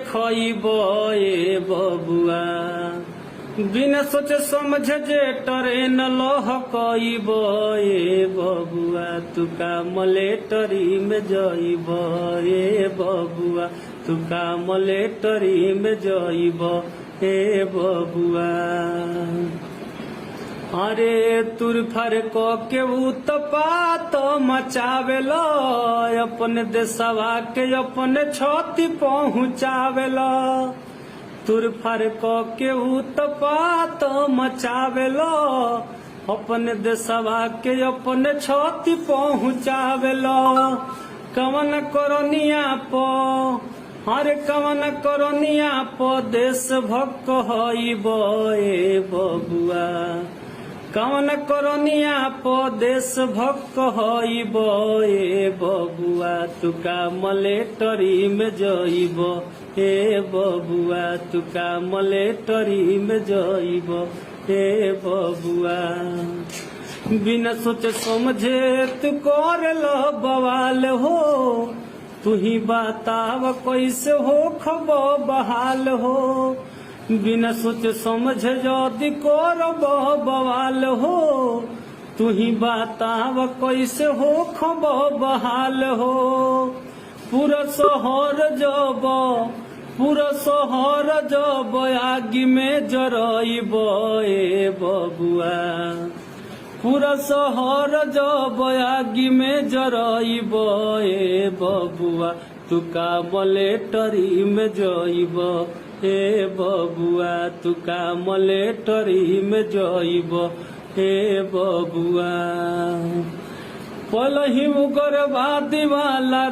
खइब ए बबुआ। बिना सोचे समझे जे ट्रेन लहकइब ए बबुआ। तू का मलेटरी में जइब ए बबुआ। तू का मलेटरी में जइब ए बबुआ। अरे तुर फर को के उत्पात मचावेल अपने देशवा के अपने छति पहुँचावेल। तुर फर को के उत्पात मचावेल अपने देशवा के अपने छति पहुँचावेल। कवन करनिया पो अरे कवन करनिया पो देश भक्त हइब ए बबुआ। कवन करनिया पो देश भक्त हइब ए बबुआ। तू का मलेटरी में जइब ए बबुआ। तू का मलेटरी में जइब ए बबुआ। बिना सोचे समझे तू करल बवाल हो। तू ही बताव कैसे हो खब बहाल हो। बिना सोचे समझे यदि करब बवाल हो। तू ही बताव कैसे हो खब बहाल हो। पूरा शहर जब आगी में जरइब ए बबुआ। पूरा शहर जब आगी में जरइब ए बबुआ। तू का मलेटरी में जइब ए बबुआ। तू का मलेटरी में जइब ए बबुआ। पलही उग्रवादी वाला